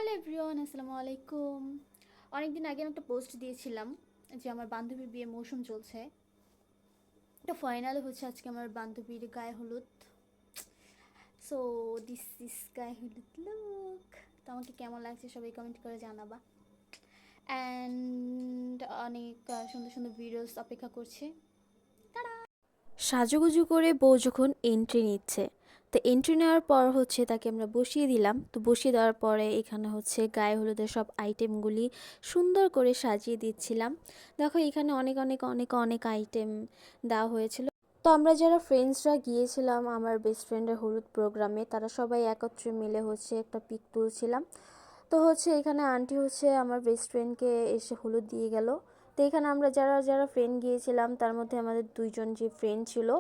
Hello everyone, আসসালামু আলাইকুম। অনেকদিন আগে আমি একটা পোস্ট দিয়েছিলাম যে আমার বান্ধবীর বিয়ে মৌসুম চলছে। তো ফাইনাল হচ্ছে আজকে আমার বান্ধবীর গায়ে হলুদ। সো দিস ইস গায়ে হলুদ লুক। তো আমাকে কেমন লাগছে সবাই কমেন্ট করে জানাবা। অ্যান্ড অনেক সুন্দর সুন্দর ভিডিওস অপেক্ষা করছে। সাজুগুজু করে বউ যখন এন্ট্রি নিচ্ছে, তো এন্ট্রি নেওয়ার পর হচ্ছে তাকে আমরা বসিয়ে দিলাম। তো বসিয়ে দেওয়ার পরে এখানে হচ্ছে গায়ে হলুদের সব আইটেমগুলি সুন্দর করে সাজিয়ে দিচ্ছিলাম। দেখো এখানে অনেক অনেক অনেক অনেক আইটেম দেওয়া হয়েছিল। তো আমরা যারা ফ্রেন্ডসরা গিয়েছিলাম আমার বেস্ট ফ্রেন্ডের হলুদ প্রোগ্রামে, তারা সবাই একত্রে মিলে হচ্ছে একটা পিক তুলছিলাম। তো হচ্ছে এখানে আন্টি হচ্ছে আমার বেস্ট ফ্রেন্ডকে এসে হলুদ দিয়ে গেল। তো এখানে আমরা যারা যারা ফ্রেন্ড গিয়েছিলাম তার মধ্যে আমাদের দুইজন যে ফ্রেন্ড ছিল,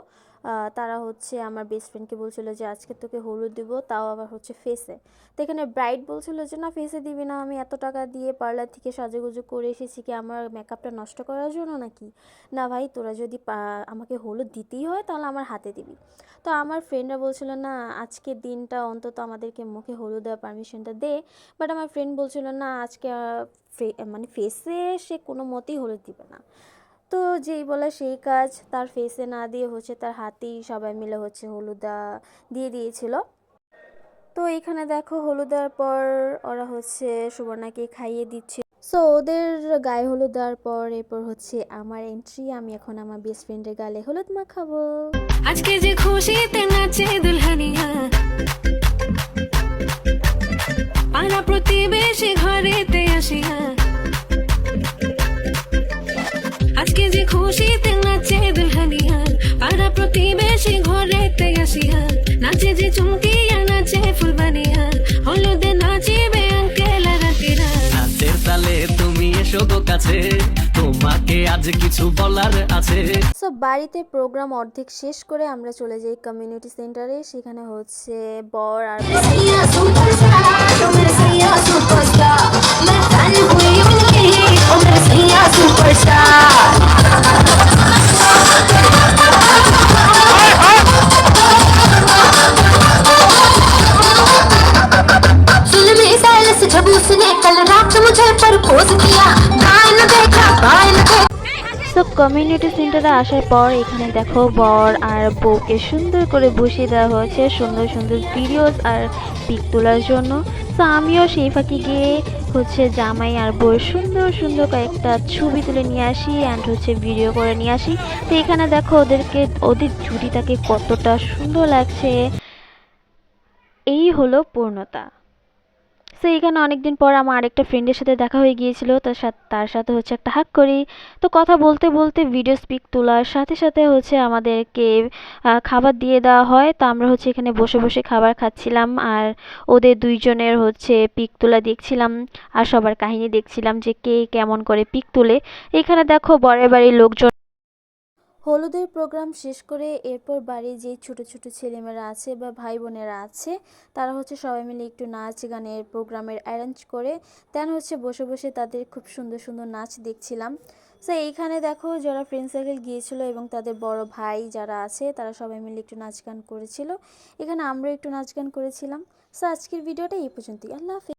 তারা হচ্ছে আমার বেস্ট ফ্রেন্ডকে বলছিল যে আজকে তোকে হলুদ দিব, তাও আবার হচ্ছে ফেসে। তো এখানে ব্রাইড বলছিল যে না, ফেসে দিবি না, আমি এত টাকা দিয়ে পার্লার থেকে সাজুগুজু করে এসেছি কি আমার মেকআপটা নষ্ট করার জন্য নাকি? না ভাই, তোরা যদি আমাকে হলুদ দিতেই হয় তাহলে আমার হাতে দিবি। তো আমার ফ্রেন্ডরা বলছিল না, আজকের দিনটা অন্তত আমাদেরকে মুখে হলুদ দেওয়ার পারমিশনটা দে। বাট আমার ফ্রেন্ড বলছিল না, আজকে মানে ফেসে সে কোনো মতেই হলুদ দিবে না। তো যেই বলে সেই কাজ, তার ফেসে না দিয়ে হচ্ছে তার হাতেই সবাই মিলে হচ্ছে হলুদ দিয়ে দিয়েছিল। তো এখানে দেখো হলুদ দেওয়ার পর ওরা হচ্ছে সুবর্ণাকে খাইয়ে দিচ্ছে। সো ওদের গায়ে হলুদ দেওয়ার পর এরপর হচ্ছে আমার এন্ট্রি। আমি এখন আমার বেস্ট ফ্রেন্ডের গালে হলুদ মাখাবো। আজকে যে খুশিতে নাচে দুলহানিয়া, পাড়া প্রতিবেশী ঘরেতে আসিয়া। আজকে যে খুশিতে নাচে দুলহানিয়া, পাড়া প্রতিবেশী ঘরেতে আসিয়া। নাচে যে চুমকিয়া নাচে ফুলবানিয়া, হলুদে নাচিবে আঙ্কেল আর আন্টিরা। নাচের তালে তুমি এসো গো কাছে, তোমাকে আজ কিছু বলার আছে। সো বাড়িতে প্রোগ্রাম অর্ধেক শেষ করে আমরা চলে যাই কমিউনিটি সেন্টারে। সেখানে হচ্ছে বর আর जब उसने कल रात मुझे प्रपोज किया, गायन देखा गायन देखा। সো কমিউনিটি সেন্টারে আসার পর এখানে দেখো বর আর বউকে সুন্দর করে বসিয়ে দেওয়া হয়েছে সুন্দর সুন্দর ভিডিওস আর পিক তোলার জন্য। সো আমিও সেই ফাঁকে গিয়ে হচ্ছে জামাই আর বউয়ের সুন্দর সুন্দর কয়েকটা ছবি তুলে নিয়ে আসি অ্যান্ড হচ্ছে ভিডিও করে নিয়ে আসি। তো এখানে দেখো ওদের জুটিটাকে কতটা সুন্দর লাগছে। এই হলো পূর্ণতা। সো এখানে অনেকদিন পর আমার আরেকটা ফ্রেন্ডের সাথে দেখা হয়ে গিয়েছিল, তার সাথে হচ্ছে একটা হাগ করি। তো কথা বলতে বলতে ভিডিও স্পিক তোলার সাথে সাথে হচ্ছে আমাদেরকে খাবার দিয়ে দেওয়া হয়। তো আমরা হচ্ছে এখানে বসে বসে খাবার খাচ্ছিলাম আর ওদের দুইজনের হচ্ছে পিক তোলা দেখছিলাম আর সবার কাহিনী দেখছিলাম যে কে কেমন করে পিক তোলে। এখানে দেখো বরের বাড়ির লোকজন হলুদের প্রোগ্রাম শেষ করে এরপর বাড়ির যে ছোট ছোট ছেলেমেয়েরা আছে বা ভাই বোনেরা আছে, তারা হচ্ছে সবাই মিলে একটু নাচ গানের প্রোগ্রামের অ্যারেঞ্জ করে দেন হচ্ছে বসে বসে তাদের খুব সুন্দর সুন্দর নাচ দেখছিলাম। সো এইখানে দেখো যারা ফ্রেন্ড সার্কেল গিয়েছিল এবং তাদের বড় ভাই যারা আছে তারা সবাই মিলে একটু নাচ গান করেছিল। এখানে আমরা একটু নাচ গান করেছিলাম। সো আজকের ভিডিওটা এই পর্যন্তই। আল্লাহ হাফেজ।